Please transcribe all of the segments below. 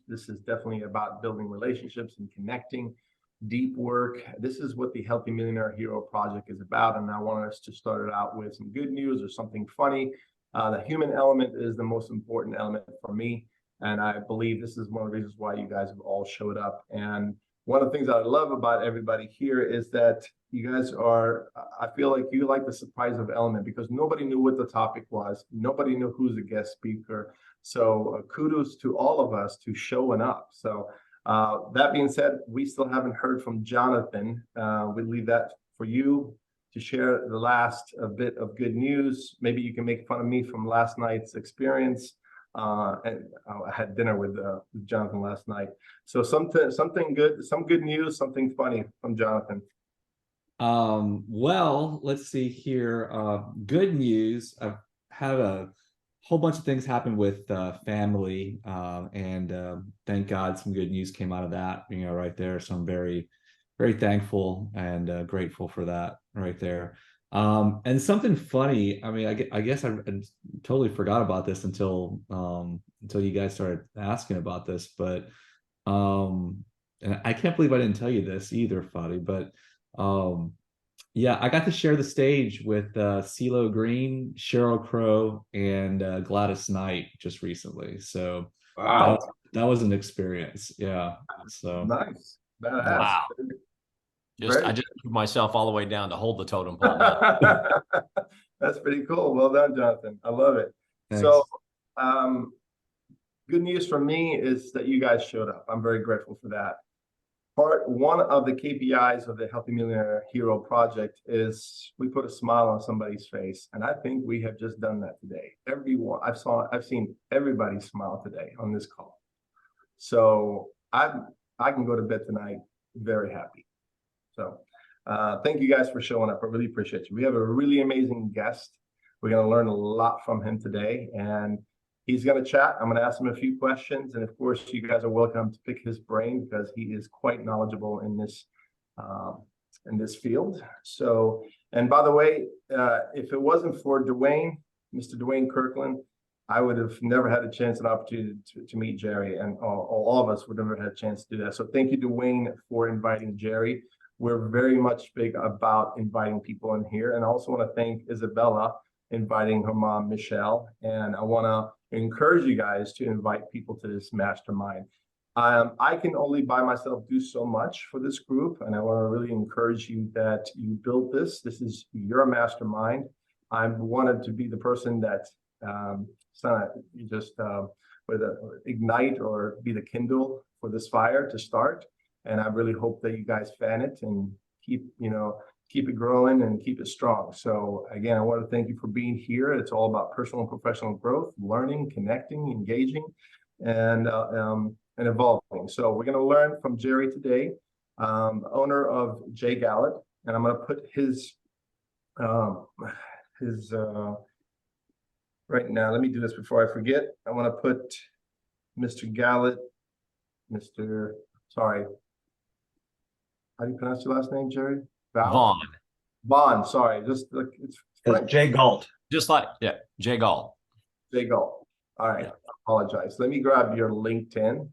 This is definitely about building relationships and connecting, deep work. This is what the Healthy Millionaire Hero Project is about. And I want us to start it out with some good news or something funny. The human element is the most important element for me. And I believe this is one of the reasons why you guys have all showed up. And one of the things that I love about everybody here is that you guys are, I feel like you like the surprise of element, because nobody knew what the topic was. Nobody knew who's the guest speaker. So kudos to all of us to showing up. So that being said, we still haven't heard from Jonathan. We leave that for you to share the last bit of good news. Maybe you can make fun of me from last night's experience. And I had dinner with Jonathan last night. So something good, some good news, something funny from Jonathan. Well, let's see here. Good news. I've had a whole bunch of things happen with family, and thank God some good news came out of that, right there. So I'm very, very thankful and grateful for that right there. And something funny, I mean, I guess I totally forgot about this until you guys started asking about this, but and I can't believe I didn't tell you this either, Fadi, but yeah, I got to share the stage with CeeLo Green, Sheryl Crow, and Gladys Knight just recently. So Wow, that was an experience. Yeah. So nice. Wow. I just moved myself all the way down to hold the totem pole now. That's pretty cool. Well done, Jonathan. I love it. thanks. So, good news for me is that you guys showed up. I'm very grateful for that. Part one of the KPIs of the Healthy Millionaire Hero Project is we put a smile on somebody's face, and I think we have just done that today. Everyone, I've seen everybody smile today on this call. So I can go to bed tonight very happy. So thank you guys for showing up. I really appreciate you. We have a really amazing guest. We're going to learn a lot from him today, and he's going to chat. I'm going to ask him a few questions. And of course, you guys are welcome to pick his brain because he is quite knowledgeable in this field. So, and by the way, if it wasn't for Dwayne, Mr. Dwayne Kirkland, I would have never had a chance and opportunity to meet Jerry, and all of us would never had a chance to do that. So thank you, Dwayne, for inviting Jerry. We're very much big about inviting people in here. And I also want to thank Isabella inviting her mom, Michelle. And I want to encourage you guys to invite people to this mastermind. I can only by myself do so much for this group. And I want to really encourage you that you build this. This is your mastermind. I wanted to be the person that ignite or be the kindle for this fire to start. And I really hope that you guys fan it and keep it growing and keep it strong. So again, I want to thank you for being here. It's all about personal and professional growth, learning, connecting, engaging, and evolving. So we're going to learn from Jerry today, owner of J Gallant, and I'm going to put his right now. Let me do this before I forget. I want to put Mr. Gallant, sorry. How do you pronounce your last name, Jerry? Vaughn. Vaughn, sorry. Just like it's Jay Galt. Just like, yeah, Jay Galt. Jay Galt. All right. Yeah. I apologize. Let me grab your LinkedIn.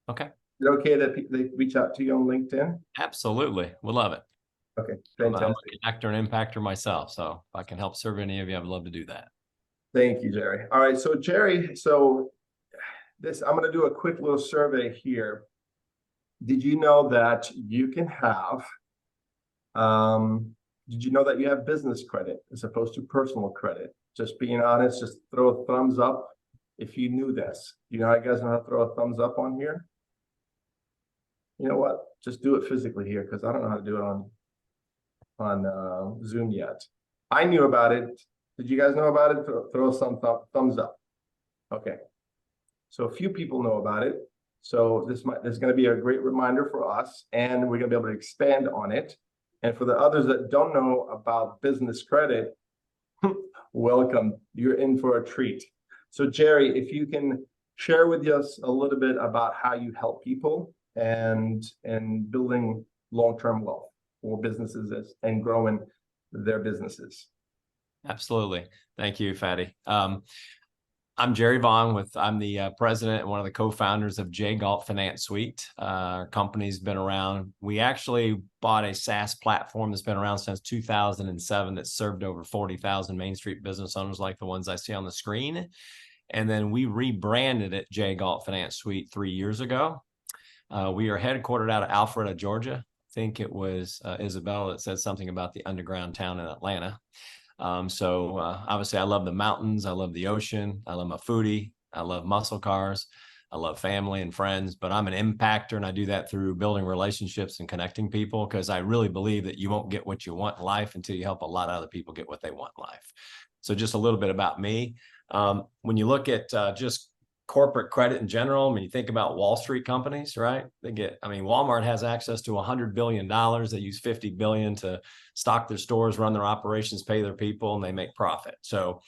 Okay. Is it okay that they reach out to you on LinkedIn? Absolutely. We'll love it. Okay. Fantastic. I'm an actor and impactor myself. So if I can help serve any of you, I'd love to do that. Thank you, Jerry. All right. So Jerry, I'm going to do a quick little survey here. Did you know that you can have, did you know that you have business credit as opposed to personal credit? Just being honest, just throw a thumbs up if you knew this. You guys know how to throw a thumbs up on here? You know what? Just do it physically here because I don't know how to do it on Zoom yet. I knew about it. Did you guys know about it? Throw some thumbs up. Okay. So a few people know about it. So this is going to be a great reminder for us, and we're going to be able to expand on it. And for the others that don't know about business credit, welcome. You're in for a treat. So Jerry, if you can share with us a little bit about how you help people and building long-term wealth for businesses and growing their businesses. Absolutely. Thank you, Fadi. I'm Jerry Vaughn I'm the president and one of the co-founders of J Galt Finance Suite. Our company's been around. We actually bought a SaaS platform that's been around since 2007 that served over 40,000 Main Street business owners like the ones I see on the screen. And then we rebranded it J Galt Finance Suite 3 years ago. We are headquartered out of Alpharetta, Georgia. I think it was Isabella that said something about the underground town in Atlanta. Obviously I love the mountains. I love the ocean. I love my foodie. I love muscle cars. I love family and friends, but I'm an impactor, and I do that through building relationships and connecting people, because I really believe that you won't get what you want in life until you help a lot of other people get what they want in life. So just a little bit about me. When you look at just corporate credit in general, I mean, you think about Wall Street companies, right? Walmart has access to $100 billion. They use $50 billion to stock their stores, run their operations, pay their people, and they make profit. So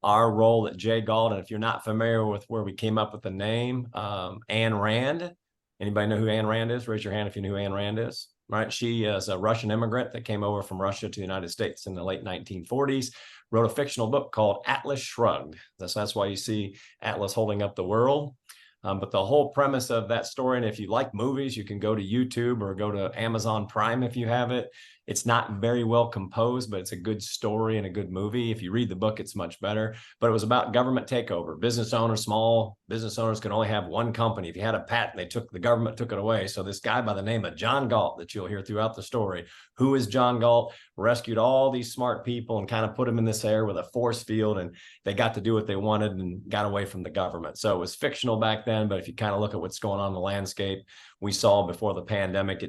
our role at J Galt, and if you're not familiar with where we came up with the name, Ayn Rand, anybody know who Ayn Rand is? Raise your hand if you know who Ayn Rand is. Right? She is a Russian immigrant that came over from Russia to the United States in the late 1940s, wrote a fictional book called Atlas Shrugged. That's why you see Atlas holding up the world. But the whole premise of that story, and if you like movies, you can go to YouTube or go to Amazon Prime if you have it. It's not very well composed, but it's a good story and a good movie. If you read the book, it's much better. But it was about government takeover. Business owners, small business owners, can only have one company. If you had a patent, the government took it away. So this guy by the name of John Galt, that you'll hear throughout the story, who is John Galt, rescued all these smart people and kind of put them in this air with a force field, and they got to do what they wanted and got away from the government. So it was fictional back then, but if you kind of look at what's going on in the landscape, we saw before the pandemic,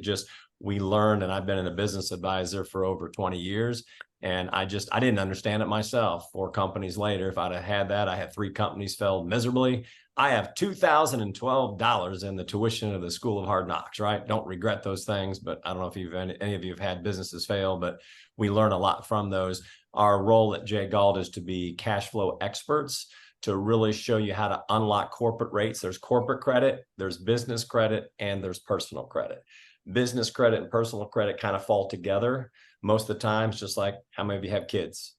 we learned, and I've been a business advisor for over 20 years. And I didn't understand it myself. 4 companies later, if I'd have had that, I had 3 companies failed miserably. I have $2,012 in the tuition of the School of Hard Knocks, right? Don't regret those things, but I don't know if any of you have had businesses fail, but we learn a lot from those. Our role at J Galt is to be cash flow experts, to really show you how to unlock corporate rates. There's corporate credit, there's business credit, and there's personal credit. Business credit and personal credit kind of fall together most of the times, just like how many of you have kids?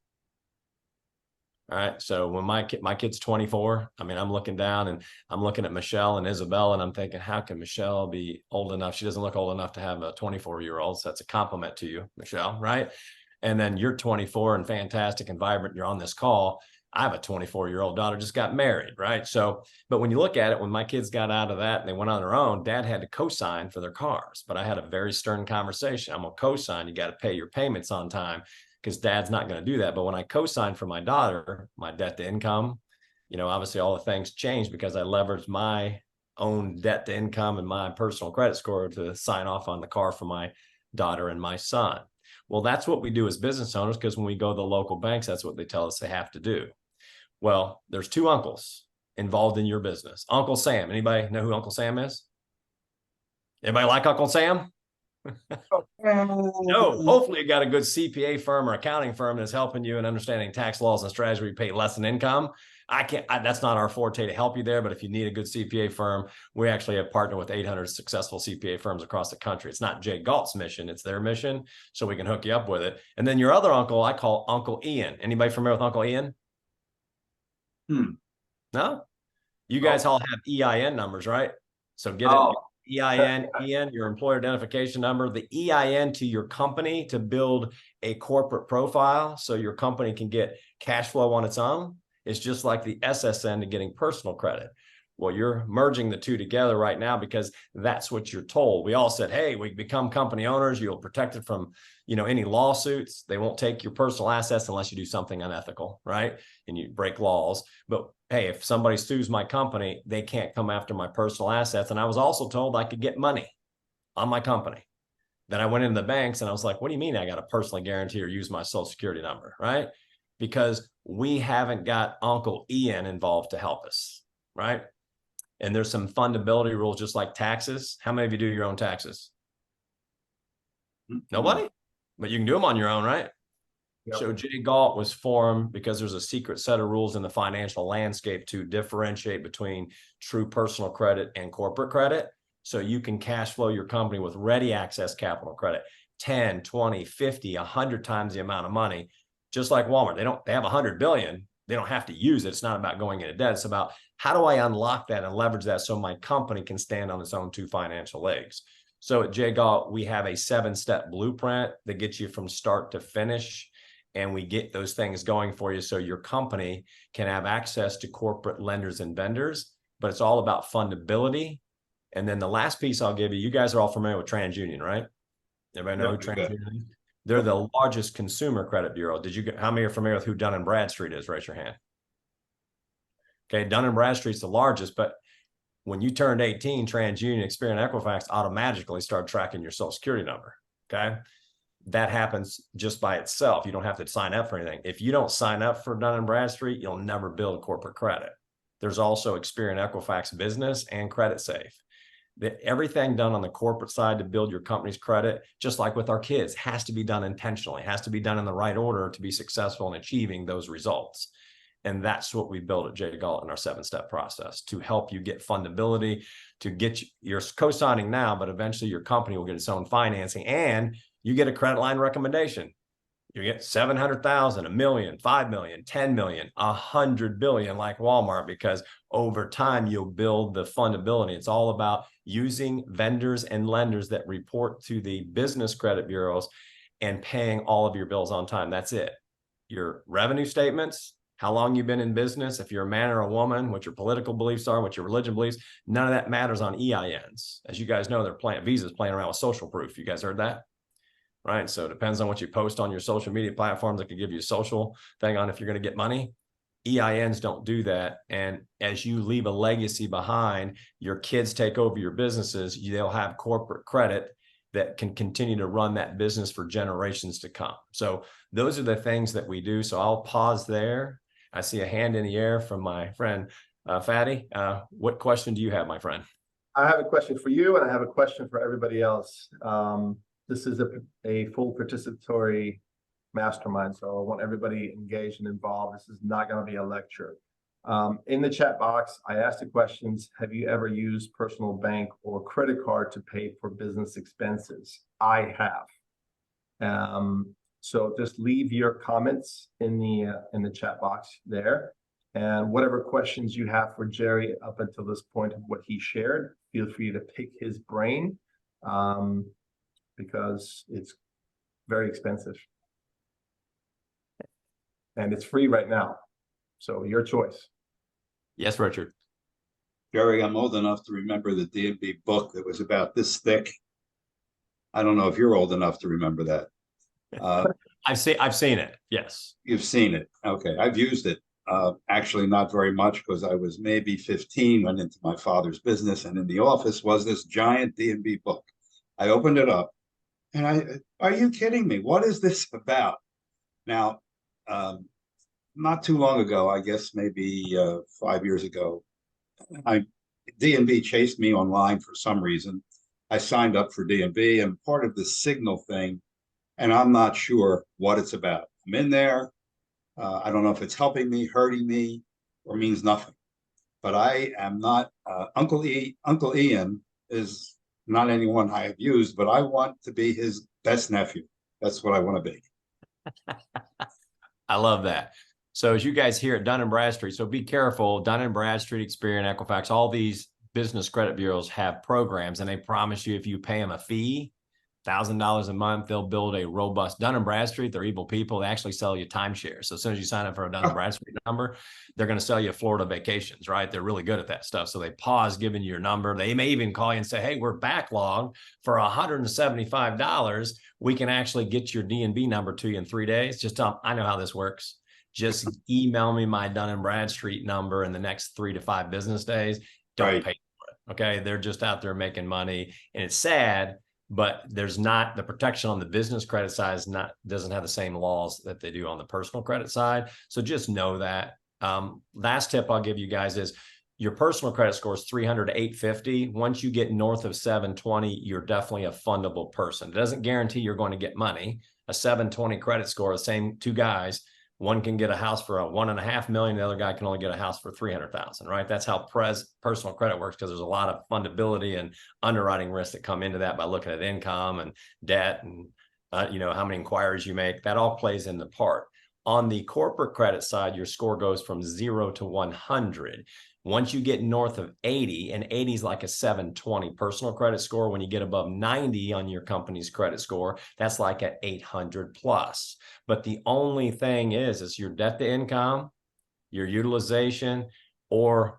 All right. So when my kid's 24, I'm looking down and I'm looking at Michelle and Isabel, and I'm thinking, how can Michelle be old enough? She doesn't look old enough to have a 24-year-old. So that's a compliment to you, Michelle, right? And then you're 24 and fantastic and vibrant. You're on this call. I have a 24-year-old daughter, just got married, right? So, but when you look at it, when my kids got out of that and they went on their own, dad had to co-sign for their cars. But I had a very stern conversation. I'm going to co-sign. You got to pay your payments on time, because dad's not going to do that. But when I co-signed for my daughter, my debt to income, obviously all the things changed, because I leveraged my own debt to income and my personal credit score to sign off on the car for my daughter and my son. Well, that's what we do as business owners, because when we go to the local banks, that's what they tell us they have to do. Well, there's 2 uncles involved in your business. Uncle Sam. Anybody know who Uncle Sam is? Anybody like Uncle Sam? No. Hopefully you got a good CPA firm or accounting firm that's helping you in understanding tax laws and strategy where you pay less than income. That's not our forte to help you there, but if you need a good CPA firm, we actually have partnered with 800 successful CPA firms across the country. It's not J Galt's mission, it's their mission, so we can hook you up with it. And then your other uncle, I call Uncle Ian. Anybody familiar with Uncle Ian? No? You guys all have EIN numbers, right? So get it. EIN, your employer identification number, the EIN to your company to build a corporate profile so your company can get cash flow on its own. It's just like the SSN to getting personal credit. Well, you're merging the 2 together right now because that's what you're told. We all said, hey, we become company owners. You'll protect it from, any lawsuits. They won't take your personal assets unless you do something unethical, right? And you break laws. But hey, if somebody sues my company, they can't come after my personal assets. And I was also told I could get money on my company. Then I went into the banks and I was like, what do you mean I got to personally guarantee or use my social security number, right? Because we haven't got Uncle Ian involved to help us, right? And there's some fundability rules, just like taxes. How many of you do your own taxes? Nobody? But you can do them on your own, right? Yep. So J Galt was formed because there's a secret set of rules in the financial landscape to differentiate between true personal credit and corporate credit. So you can cash flow your company with ready access capital credit, 10, 20, 50, 100 times the amount of money. Just like Walmart, they have 100 billion, They don't have to use it. It's not about going into debt. It's about how do I unlock that and leverage that so my company can stand on its own two financial legs. So at J Galt, we have a 7-step blueprint that gets you from start to finish. And we get those things going for you so your company can have access to corporate lenders and vendors. But it's all about fundability. And then the last piece I'll give you, you guys are all familiar with TransUnion, right? Everybody know who TransUnion is? They're the largest consumer credit bureau. How many are familiar with who Dun & Bradstreet is? Raise your hand. Okay, Dun & Bradstreet's the largest, but when you turned 18, TransUnion, Experian, Equifax automatically start tracking your social security number, okay? That happens just by itself. You don't have to sign up for anything. If you don't sign up for Dun & Bradstreet, you'll never build corporate credit. There's also Experian, Equifax Business and Credit Safe. Everything done on the corporate side to build your company's credit, just like with our kids, has to be done intentionally, has to be done in the right order to be successful in achieving those results. And that's what we built at J Galt in our 7-step process to help you get fundability, to get your co-signing now, but eventually your company will get its own financing and you get a credit line recommendation. You get 700,000, $1 million, 5 million, 10 million, 100 billion like Walmart, because over time you'll build the fundability. It's all about using vendors and lenders that report to the business credit bureaus and paying all of your bills on time. That's it. Your revenue statements, how long you've been in business, if you're a man or a woman, what your political beliefs are, what your religion beliefs, none of that matters on EINs. As you guys know, Visa's playing around with social proof. You guys heard that? Right. So it depends on what you post on your social media platforms that could give you a social thing on if you're going to get money. EINs don't do that. And as you leave a legacy behind, your kids take over your businesses, they'll have corporate credit that can continue to run that business for generations to come. So those are the things that we do. So I'll pause there. I see a hand in the air from my friend, Fatty. What question do you have, my friend? I have a question for you, and I have a question for everybody else. This is a full participatory mastermind, so I want everybody engaged and involved. This is not going to be a lecture. In the chat box, I asked the questions, have you ever used personal bank or credit card to pay for business expenses? I have. So just leave your comments in the chat box there. And whatever questions you have for Jerry up until this point of what he shared, feel free to pick his brain. Because it's very expensive. And it's free right now. So your choice. Yes, Richard. Jerry, I'm old enough to remember the D&B book that was about this thick. I don't know if you're old enough to remember that. I've seen it. Yes. You've seen it. Okay. I've used it. Actually, not very much, because I was maybe 15, went into my father's business, and in the office was this giant D&B book. I opened it up. And are you kidding me? What is this about? Now, not too long ago, I guess maybe 5 years ago, D&B chased me online for some reason. I signed up for D&B, and part of the signal thing, and I'm not sure what it's about. I'm in there. I don't know if it's helping me, hurting me, or means nothing. But I am not, Uncle Ian is not anyone I have used, but I want to be his best nephew. That's what I want to be. I love that. So as you guys hear at Dun & Bradstreet, so be careful. Dun & Bradstreet, Experian, Equifax, all these business credit bureaus have programs, and they promise you if you pay them a fee, $1,000 a month, they'll build a robust. Dun & Bradstreet, they're evil people. They actually sell you timeshares. So as soon as you sign up for a Dun & Bradstreet number, they're going to sell you Florida vacations, right? They're really good at that stuff. So they pause giving you your number. They may even call you and say, hey, we're backlogged for $175. We can actually get your D&B number to you in 3 days. Just tell them, I know how this works. Just email me my Dun & Bradstreet number in the next 3 to 5 business days. Don't pay for it. Okay. They're just out there making money. And it's sad, but there's not the protection on the business credit side doesn't have the same laws that they do on the personal credit side. So just know that. Last tip I'll give you guys is your personal credit score is 300 to 850. Once you get north of 720, you're definitely a fundable person. It doesn't guarantee you're going to get money. A 720 credit score, the same two guys, one can get a house for $1.5 million. The other guy can only get a house for $300,000, right? That's how personal credit works, because there's a lot of fundability and underwriting risks that come into that by looking at income and debt and, how many inquiries you make. That all plays into part. On the corporate credit side, your score goes from 0 to 100. Once you get north of 80, and 80 is like a 720 personal credit score. When you get above 90 on your company's credit score, that's like an 800 plus. But the only thing is your debt to income, your utilization, or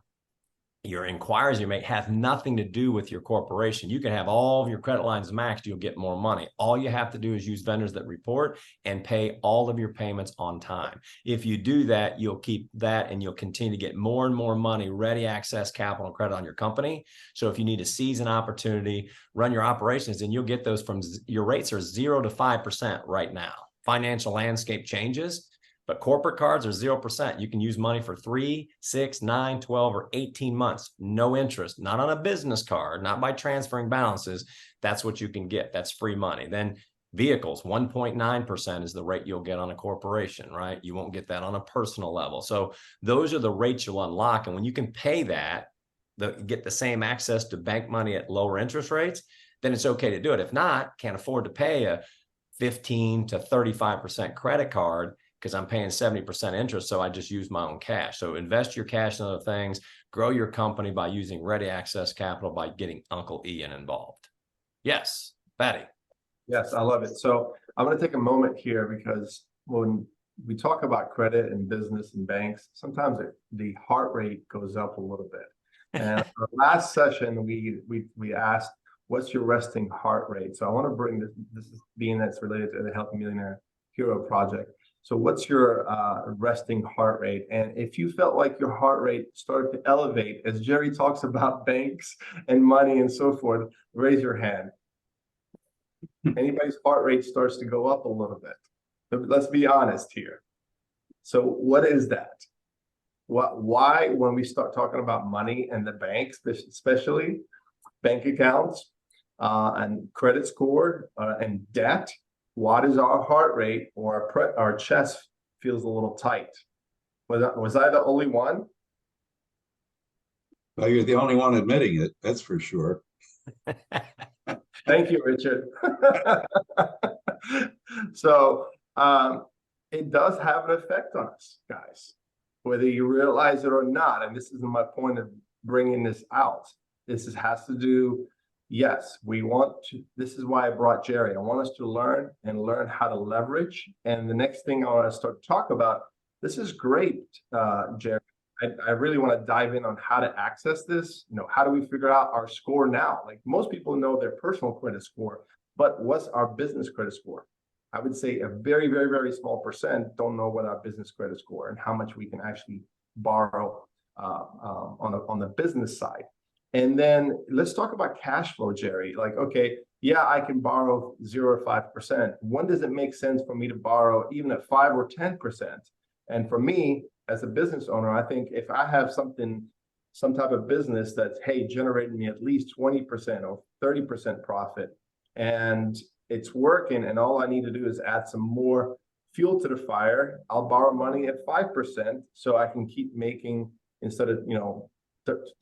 your inquiries you make have nothing to do with your corporation. You can have all of your credit lines maxed, you'll get more money. All you have to do is use vendors that report and pay all of your payments on time. If you do that, you'll keep that and you'll continue to get more and more money, ready access capital and credit on your company. So if you need to seize an opportunity, run your operations, and you'll get those from your rates are 0 to 5% right now. Financial landscape changes. But corporate cards are 0%. You can use money for 3, 6, 9, 12, or 18 months. No interest, not on a business card, not by transferring balances. That's what you can get. That's free money. Then vehicles, 1.9% is the rate you'll get on a corporation, right? You won't get that on a personal level. So those are the rates you'll unlock. And when you can pay that, get the same access to bank money at lower interest rates, then it's okay to do it. If not, can't afford to pay a 15 to 35% credit card, because I'm paying 70% interest, so I just use my own cash. So invest your cash in other things, grow your company by using ready access capital, by getting Uncle Ian involved. Yes, Patty. Yes, I love it. So I'm going to take a moment here, because when we talk about credit and business and banks, sometimes the heart rate goes up a little bit. And our last session, we asked, what's your resting heart rate? So I want to bring this is being that's related to the Healthy Millionaire Hero Project. So what's your resting heart rate? And if you felt like your heart rate started to elevate, as Jerry talks about banks and money and so forth, raise your hand. Anybody's heart rate starts to go up a little bit. So let's be honest here. So what is that? Why, when we start talking about money and the banks, especially bank accounts and credit score and debt, why does our heart rate or our chest feels a little tight? Was I the only one? Well, you're the only one admitting it, that's for sure. Thank you, Richard. So it does have an effect on us, guys, whether you realize it or not. And this is my point of bringing this out. This has to do. Yes, we want to. This is why I brought Jerry. I want us to learn how to leverage. And the next thing I want to start to talk about, this is great, Jerry. I really want to dive in on how to access this. How do we figure out our score now? Like, most people know their personal credit score, but what's our business credit score? I would say a very, very, very small percent don't know what our business credit score and how much we can actually borrow on the business side. And then let's talk about cash flow, Jerry. Like, okay, yeah, I can borrow 0 or 5%. When does it make sense for me to borrow even at 5 or 10%? And for me, as a business owner, I think if I have some type of business that's, hey, generating me at least 20% or 30% profit, and it's working, and all I need to do is add some more fuel to the fire, I'll borrow money at 5% so I can keep making, instead of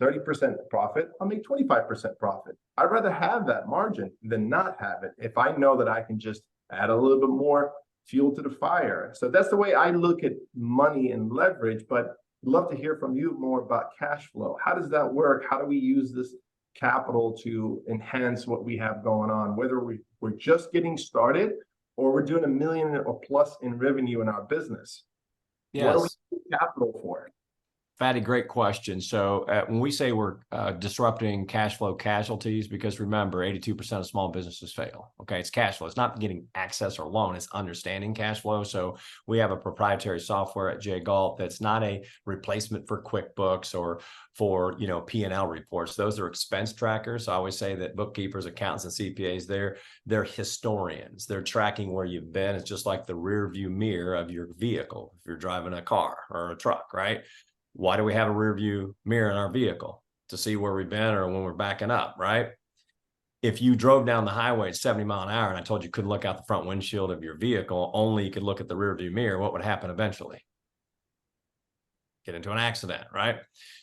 30% profit, I'll make 25% profit. I'd rather have that margin than not have it, if I know that I can just add a little bit more fuel to the fire. So that's the way I look at money and leverage. But I'd love to hear from you more about cash flow. How does that work? How do we use this capital to enhance what we have going on, whether we're just getting started or we're doing $1 million or plus in revenue in our business? Yes. What do we need capital for? Fatty, great question. So when we say we're disrupting cash flow casualties, because remember, 82% of small businesses fail. Okay, it's cash flow. It's not getting access or loan. It's understanding cash flow. So we have a proprietary software at J-Galt that's not a replacement for QuickBooks or for P&L reports. Those are expense trackers. So I always say that bookkeepers, accountants, and CPAs, they're historians. They're tracking where you've been. It's just like the rear view mirror of your vehicle if you're driving a car or a truck, right? Why do we have a rear view mirror in our vehicle? To see where we've been or when we're backing up, right? If you drove down the highway at 70 miles an hour and I told you couldn't look out the front windshield of your vehicle, only you could look at the rear view mirror, what would happen eventually? Get into an accident, right?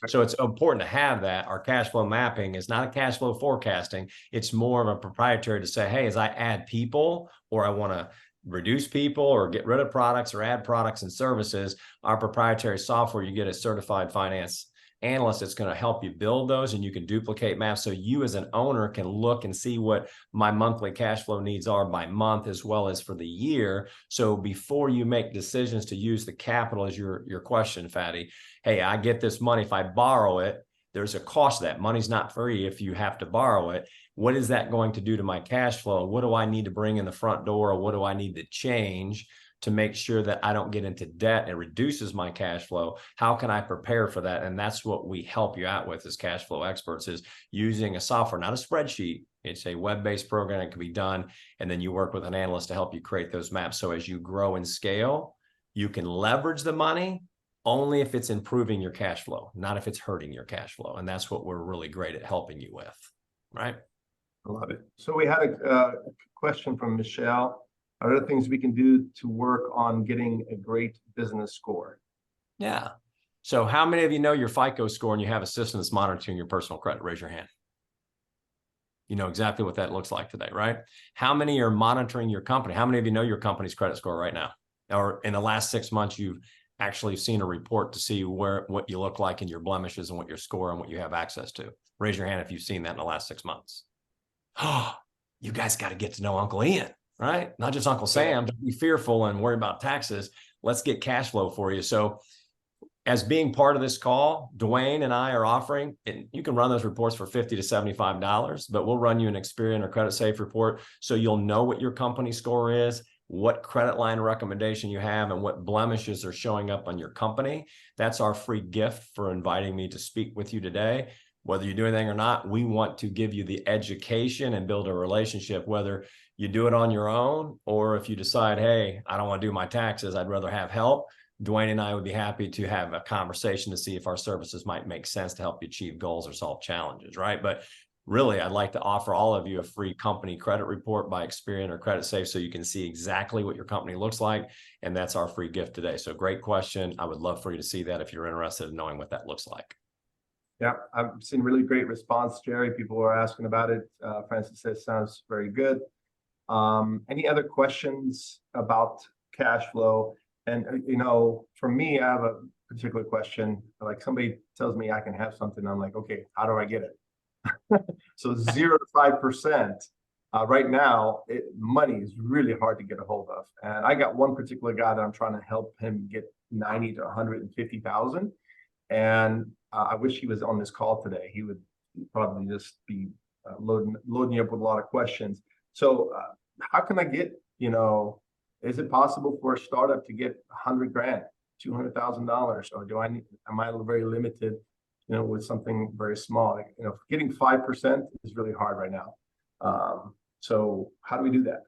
So it's important to have that. Our cash flow mapping is not a cash flow forecasting. It's more of a proprietary to say, hey, as I add people or I want to reduce people or get rid of products or add products and services, our proprietary software, you get a certified finance analyst that's going to help you build those, and you can duplicate maps. So you as an owner can look and see what my monthly cash flow needs are by month as well as for the year. So before you make decisions to use the capital, as your question, Fatty, hey, I get this money. If I borrow it, there's a cost to that. Money's not free if you have to borrow it. What is that going to do to my cash flow? What do I need to bring in the front door? Or what do I need to change to make sure that I don't get into debt and reduces my cash flow? How can I prepare for that? And that's what we help you out with as cash flow experts, is using a software, not a spreadsheet. It's a web-based program that can be done. And then you work with an analyst to help you create those maps. So as you grow and scale, you can leverage the money only if it's improving your cash flow, not if it's hurting your cash flow. And that's what we're really great at helping you with, right? I love it. So we had a question from Michelle. Are there things we can do to work on getting a great business score? Yeah. So how many of you know your FICO score and you have a system that's monitoring your personal credit? Raise your hand. You know exactly what that looks like today, right? How many are monitoring your company? How many of you know your company's credit score right now? Or in the last 6 months, you've actually seen a report to see what you look like and your blemishes and what your score and what you have access to? Raise your hand if you've seen that in the last 6 months. Oh, you guys got to get to know Uncle Ian, right? Not just Uncle Sam. Don't be fearful and worry about taxes. Let's get cash flow for you. So as being part of this call, Dwayne and I are offering, and you can run those reports for $50 to $75, but we'll run you an Experian or Credit Safe report so you'll know what your company score is, what credit line recommendation you have, and what blemishes are showing up on your company. That's our free gift for inviting me to speak with you today. Whether you do anything or not, we want to give you the education and build a relationship, whether you do it on your own or if you decide, hey, I don't want to do my taxes, I'd rather have help. Dwayne and I would be happy to have a conversation to see if our services might make sense to help you achieve goals or solve challenges, right? But really, I'd like to offer all of you a free company credit report by Experian or Credit Safe so you can see exactly what your company looks like. And that's our free gift today. So great question. I would love for you to see that if you're interested in knowing what that looks like. Yeah, I've seen really great response, Jerry. People are asking about it. Francis says, sounds very good. Any other questions about cash flow? And, you know, for me, I have a particular question. Like somebody tells me I can have something. I'm like, okay, how do I get it? So 0 to 5%. Right now, money is really hard to get a hold of. And I got one particular guy that I'm trying to help him get 90 to 150,000. And I wish he was on this call today. He would probably just be loading you up with a lot of questions. So how can I get, you know, is it possible for a startup to get 100 grand, $200,000? Or am I very limited, you know, with something very small? Like, you know, getting 5% is really hard right now. So how do we do that?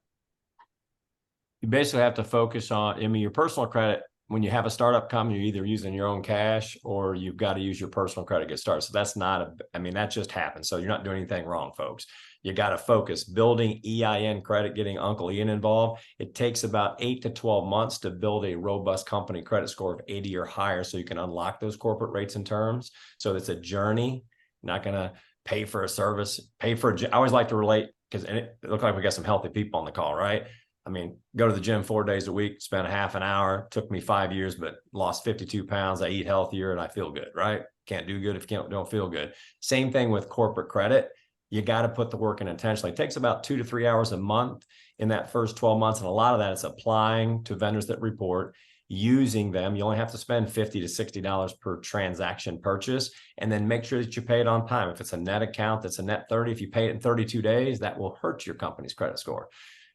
You basically have to focus on, I mean, your personal credit. When you have a startup come, you're either using your own cash or you've got to use your personal credit to get started. So that's not I mean, that just happens. So you're not doing anything wrong, folks. You got to focus. Building EIN credit, getting Uncle Ian involved. It takes about 8 to 12 months to build a robust company credit score of 80 or higher so you can unlock those corporate rates and terms. So it's a journey. You're not going to pay for a service, I always like to relate, because it looks like we got some healthy people on the call, right? I mean, go to the gym 4 days a week, spend a half an hour. Took me 5 years, but lost 52 pounds. I eat healthier and I feel good, right? Can't do good if you don't feel good. Same thing with corporate credit. You got to put the work in intentionally. It takes about 2 to 3 hours a month in that first 12 months. And a lot of that is applying to vendors that report, using them. You only have to spend $50 to $60 per transaction purchase, and then make sure that you pay it on time. If it's a net account, that's a net 30. If you pay it in 32 days, that will hurt your company's credit score.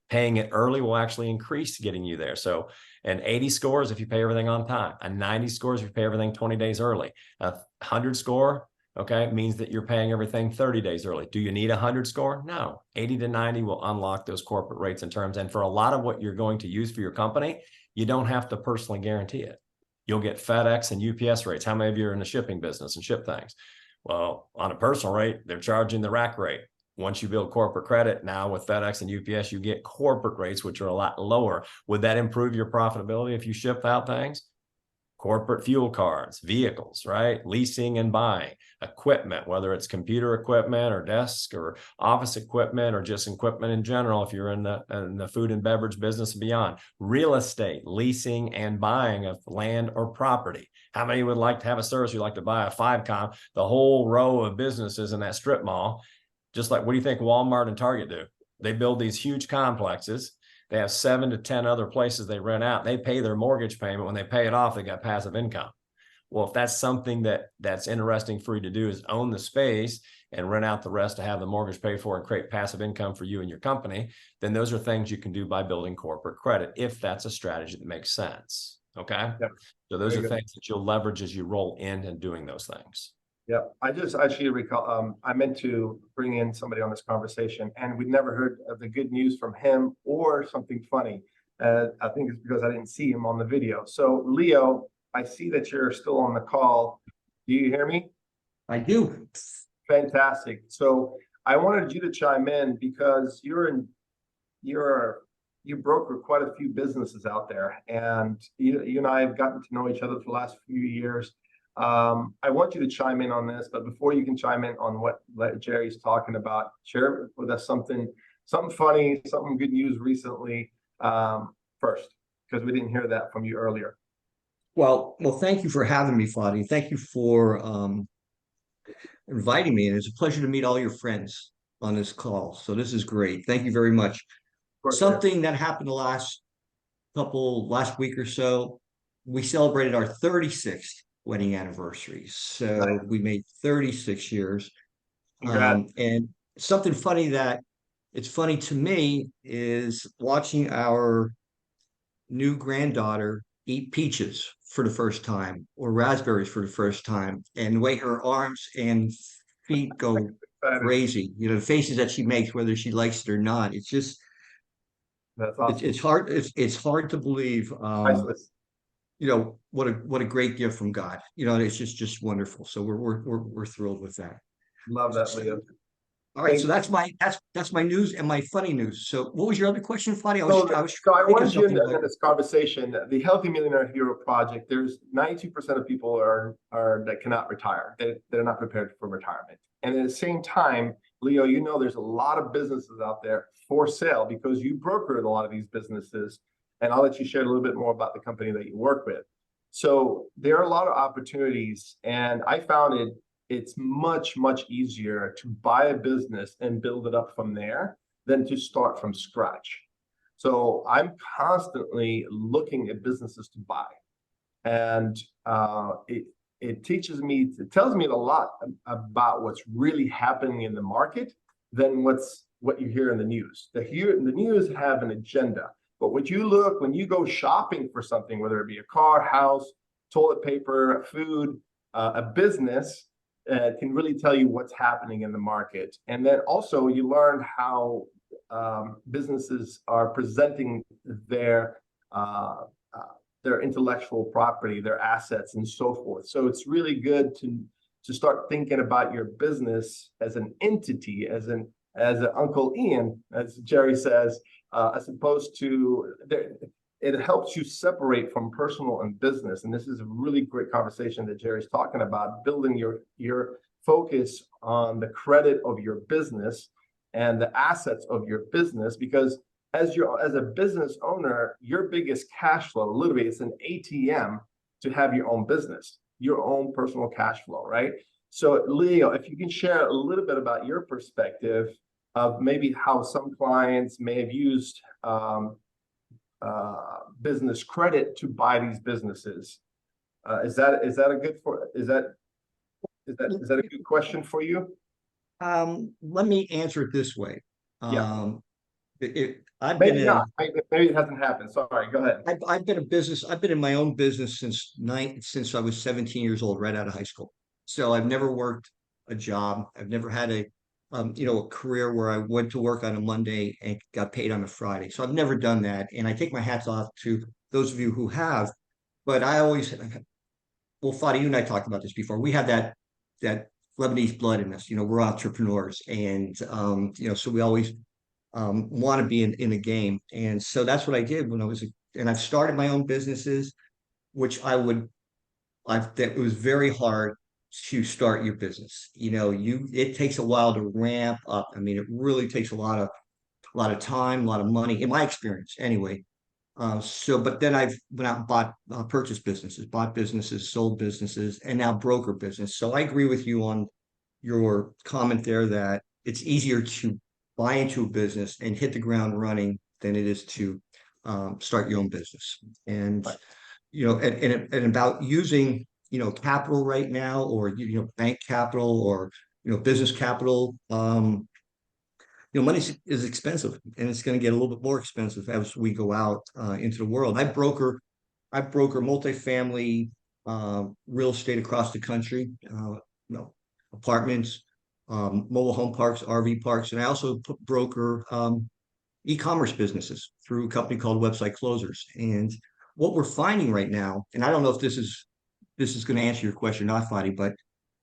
Paying it early will actually increase getting you there. So an 80 scores if you pay everything on time, a 90 scores if you pay everything 20 days early, a 100 score, okay, means that you're paying everything 30 days early. Do you need a 100 score? No. 80 to 90 will unlock those corporate rates and terms. And for a lot of what you're going to use for your company, you don't have to personally guarantee it. You'll get FedEx and UPS rates. How many of you are in the shipping business and ship things? Well, on a personal rate, they're charging the rack rate. Once you build corporate credit, now with FedEx and UPS, you get corporate rates, which are a lot lower. Would that improve your profitability if you ship out things? Of corporate fuel cards, vehicles, right? Leasing and buying, equipment, whether it's computer equipment or desk or office equipment or just equipment in general, if you're in the food and beverage business and beyond, real estate, leasing and buying of land or property. How many would like to have a service? You'd like to buy a 5-com, the whole row of businesses in that strip mall. Just like, what do you think Walmart and Target do? They build these huge complexes. They have 7 to 10 other places they rent out. They pay their mortgage payment. When they pay it off, they got passive income. Well, if that's something that's interesting for you to do, is own the space and rent out the rest to have the mortgage paid for and create passive income for you and your company, then those are things you can do by building corporate credit, if that's a strategy that makes sense. Okay. Yep. So those are things that you'll leverage as you roll in and doing those things. Yeah, I just actually recall, I meant to bring in somebody on this conversation, and we'd never heard of the good news from him or something funny. I think it's because I didn't see him on the video. So Leo, I see that you're still on the call. Do you hear me? I do. Fantastic. So I wanted you to chime in because you broker quite a few businesses out there, and you and I have gotten to know each other for the last few years. I want you to chime in on this, but before you can chime in on what Jerry's talking about, share with us something funny, something good news recently, first, because we didn't hear that from you earlier. Well, thank you for having me, Fadi. Thank you for inviting me, and it's a pleasure to meet all your friends on this call. So this is great. Thank you very much. Something that happened last week or so, we celebrated our 36th wedding anniversary. So we made 36 years. And something funny that it's funny to me is watching our new granddaughter eat peaches for the first time or raspberries for the first time, and the way her arms and feet go crazy, the faces that she makes, whether she likes it or not. It's just, that's awesome. It's hard to believe. What a great gift from God. It's just wonderful. So we're thrilled with that. Love that, Leo. All right, so that's my news and my funny news. So what was your other question, Fadi? I wanted you in this conversation, the Healthy Millionaire Hero Project. There's 92% of people are that cannot retire. They're not prepared for retirement. And at the same time, Leo, there's a lot of businesses out there for sale because you brokered a lot of these businesses. And I'll let you share a little bit more about the company that you work with. So there are a lot of opportunities, and I found it's much, much easier to buy a business and build it up from there than to start from scratch. So I'm constantly looking at businesses to buy, and it tells me a lot about what's really happening in the market than what you hear in the news. The news have an agenda. But when you go shopping for something, whether it be a car, house, toilet paper, food, a business can really tell you what's happening in the market. And then also you learn how businesses are presenting their intellectual property, their assets, and so forth. So it's really good to start thinking about your business as an entity, as an Uncle Ian, as Jerry says. As opposed to, it helps you separate from personal and business. And this is a really great conversation that Jerry's talking about, building your focus on the credit of your business and the assets of your business, because as a business owner, your biggest cash flow, literally, it's an ATM to have your own business, your own personal cash flow, right? So Leo, if you can share a little bit about your perspective of maybe how some clients may have used business credit to buy these businesses. Is that a good question for you? Let me answer it this way. Maybe it hasn't happened. Sorry, go ahead. I've been in my own business since I was 17 years old, right out of high school. So I've never worked a job. I've never had a career where I went to work on a Monday and got paid on a Friday. So I've never done that. And I take my hats off to those of you who have, but Fadi, you and I talked about this before. We have that Lebanese blood in us, we're entrepreneurs. And, so we always want to be in a game. And so that's what I did and I've started my own businesses, which I would it was very hard to start your business. It takes a while to ramp up. I mean, it really takes a lot of time, a lot of money, in my experience, anyway. But then I've went out and purchased businesses, bought businesses, sold businesses, and now broker business. So I agree with you on your comment there that it's easier to buy into a business and hit the ground running than it is to start your own business. And and about using capital right now, or bank capital, or business capital. Money is expensive, and it's going to get a little bit more expensive as we go out into the world. I broker multifamily real estate across the country, apartments, mobile home parks, RV parks, and I also broker e-commerce businesses through a company called Website Closers. And what we're finding right now, and I don't know if this is going to answer your question or not, Fadi, but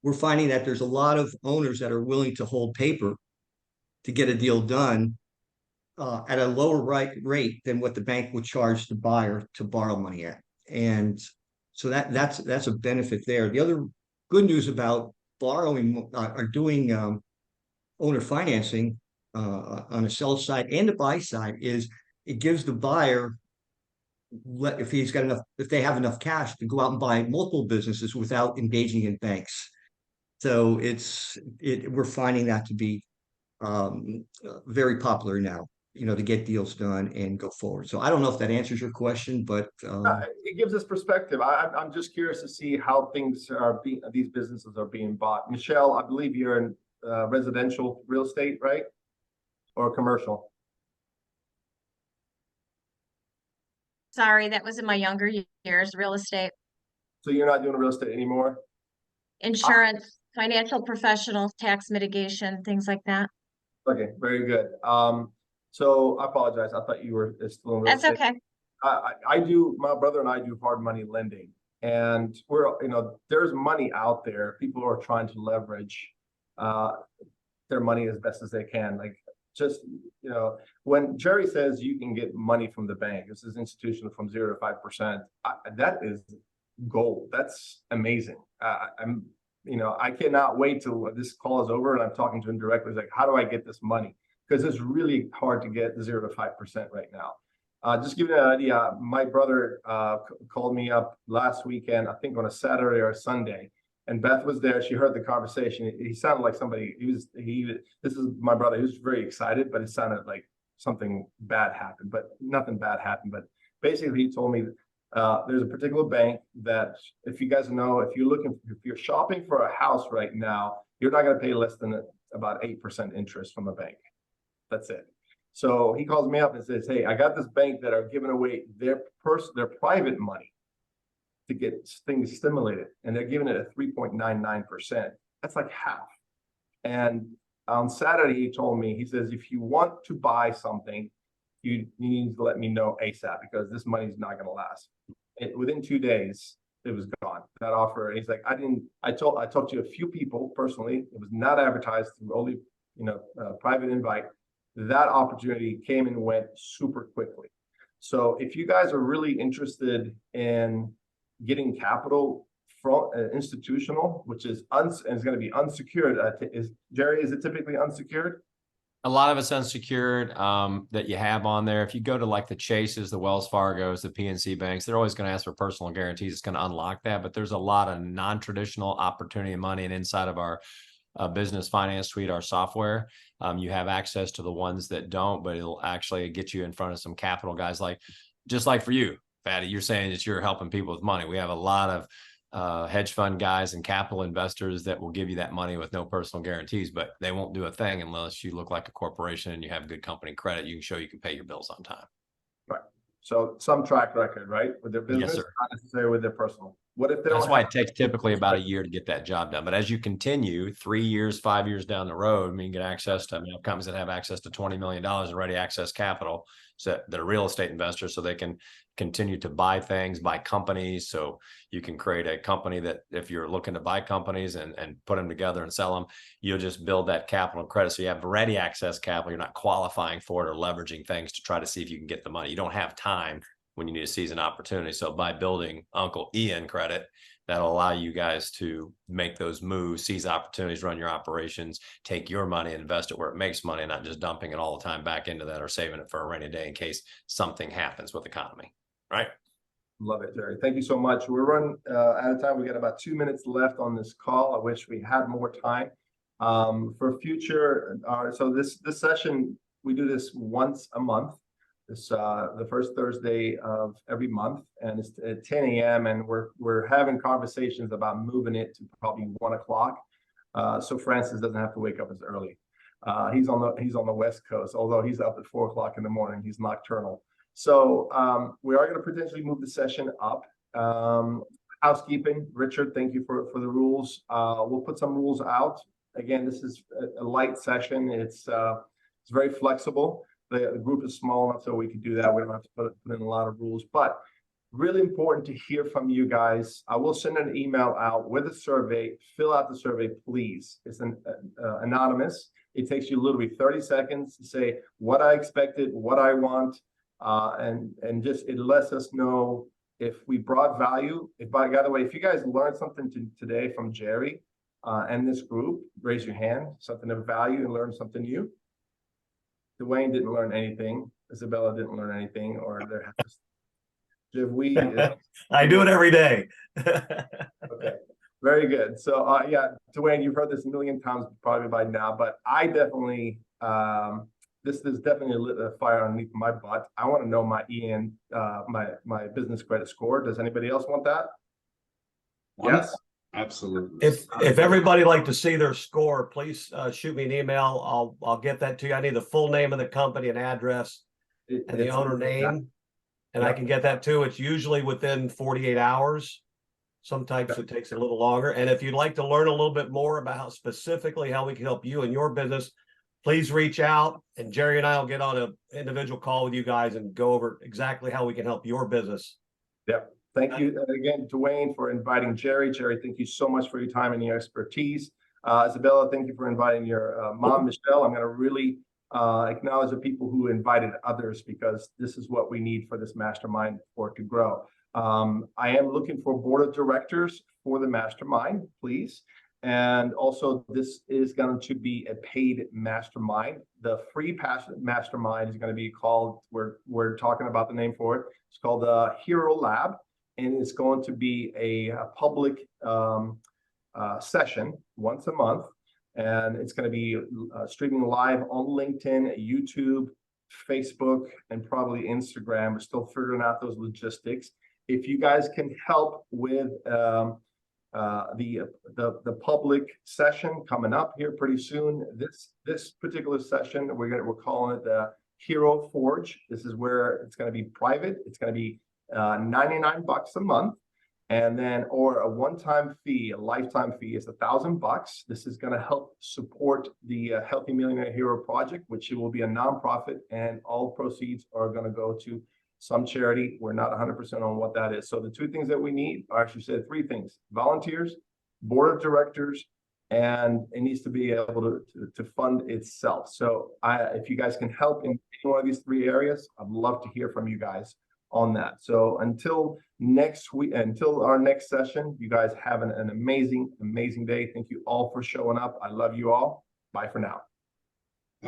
we're finding that there's a lot of owners that are willing to hold paper to get a deal done at a lower rate than what the bank would charge the buyer to borrow money at. And so that's a benefit there. The other good news about borrowing or doing owner financing on the sell side and the buy side is it gives the buyer, if they have enough cash, to go out and buy multiple businesses without engaging in banks. So we're finding that to be very popular now, to get deals done and go forward. So I don't know if that answers your question, but it gives us perspective. I'm just curious to see how these businesses are being bought. Michelle, I believe you're in residential real estate, right? Or commercial? Sorry, that was in my younger years, real estate, So you're not doing real estate anymore? insurance, financial professionals, tax mitigation, things like that. Okay, very good. So I apologize. I thought you were still in real That's estate. okay. My brother and I do hard money lending, and there's money out there. People are trying to leverage their money as best as they can. Like, just, when Jerry says you can get money from the bank, this is institutional, from 0 to 5%, that is gold. That's amazing. I cannot wait till this call is over and I'm talking to him directly. It's like, how do I get this money? Because it's really hard to get 0 to 5% right now. Just giving you an idea, my brother called me up last weekend, I think on a Saturday or a Sunday, and Beth was there. She heard the conversation. He sounded like somebody. This is my brother. He was very excited, but it sounded like something bad happened. But nothing bad happened. But basically, he told me there's a particular bank that, if you guys know, if you're shopping for a house right now, you're not going to pay less than about 8% interest from a bank. That's it. So he calls me up and says, "Hey, I got this bank that are giving away their private money to get things stimulated, and they're giving it at 3.99%. That's like half." And on Saturday, he told me, he says, "If you want to buy something, you need to let me know ASAP, because this money's not going to last." Within 2 days, it was gone. That offer. He's like, I talked to a few people personally. It was not advertised, through only private invite. That opportunity came and went super quickly. So if you guys are really interested in getting capital from institutional, which is going to be unsecured, Jerry, is it typically unsecured? A lot of it's unsecured that you have on there. If you go to like the Chases, the Wells Fargos, the PNC banks, they're always going to ask for personal guarantees. It's going to unlock that, but there's a lot of non-traditional opportunity money, and inside of our business finance suite, our software, you have access to the ones that don't, but it'll actually get you in front of some capital guys, just like for you, Fatty. You're saying that you're helping people with money. We have a lot of hedge fund guys and capital investors that will give you that money with no personal guarantees, but they won't do a thing unless you look like a corporation and you have good company credit. You can show you can pay your bills on time. Right. So some track record, right, with their business, Yes, sir. not necessarily with their personal. What if they That's don't why have- it takes typically about a year to get that job done. But as you continue 3 years, 5 years down the road, you get access to companies that have access to $20 million and ready access capital. So they're real estate investors, so they can continue to buy things, buy companies. So you can create a company that, if you're looking to buy companies and put them together and sell them, you'll just build that capital and credit. So you have ready access capital. You're not qualifying for it or leveraging things to try to see if you can get the money. You don't have time when you need to seize an opportunity. So by building Uncle Ian credit, that'll allow you guys to make those moves, seize opportunities, run your operations, take your money and invest it where it makes money, not just dumping it all the time back into that or saving it for a rainy day in case something happens with the economy, right? Love it, Jerry. Thank you so much. We're running out of time. We got about 2 minutes left on this call. I wish we had more time. For future, so this session, we do this once a month. This the first Thursday of every month, and it's at 10 a.m. and we're having conversations about moving it to probably 1 o'clock. So Francis doesn't have to wake up as early. He's on the West Coast, although he's up at 4 o'clock in the morning. He's nocturnal. So we are going to potentially move the session up. Housekeeping, Richard, thank you for the rules. We'll put some rules out. Again, this is a light session. It's very flexible. The group is small enough so we can do that. We don't have to put in a lot of rules, but really important to hear from you guys. I will send an email out with a survey. Fill out the survey, please. It's anonymous. It takes you literally 30 seconds to say what I expected, what I want, and just it lets us know if we brought value. By the way, if you guys learned something today from Jerry and this group, raise your hand. Something of value and learn something new. Dwayne didn't learn anything. Isabella didn't learn anything, or there has to. I do it every day. Okay, very good. So yeah, Dwayne, you've heard this a million times probably by now, but I definitely this is definitely lit a fire underneath my butt. I want to know my my business credit score. Does anybody else want that? Yes. Absolutely. If everybody like to see their score, please shoot me an email. I'll get that to you. I need the full name of the company and address and the owner name, and I can get that too. It's usually within 48 hours. Sometimes it takes a little longer. And if you'd like to learn a little bit more about specifically how we can help you in your business, please reach out, and Jerry and I will get on an individual call with you guys and go over exactly how we can help your business. Yep. Thank you again, Dwayne, for inviting Jerry. Jerry, thank you so much for your time and your expertise. Isabella, thank you for inviting your mom, Michelle. I'm going to really acknowledge the people who invited others, because this is what we need for this mastermind for it to grow. I am looking for board of directors for the mastermind, please. And also, this is going to be a paid mastermind. The free mastermind is going to be called, we're talking about the name for it. It's called the Hero Lab. And it's going to be a public session once a month. And it's going to be streaming live on LinkedIn, YouTube, Facebook, and probably Instagram. We're still figuring out those logistics. If you guys can help with the public session coming up here pretty soon, this particular session, we're calling it the Hero Forge. This is where it's going to be private. It's going to be $99 a month, and then or a one-time fee, a lifetime fee is $1,000. This is going to help support the Healthy Millionaire Hero Project, which will be a nonprofit, and all proceeds are going to go to some charity. We're not 100% on what that is. So the two things that we need, I actually said three things: volunteers, board of directors, and it needs to be able to fund itself. So if you guys can help in any one of these three areas, I'd love to hear from you guys on that. So until next week, until our next session, you guys have an amazing day. Thank you all for showing up. I love you all. Bye for now.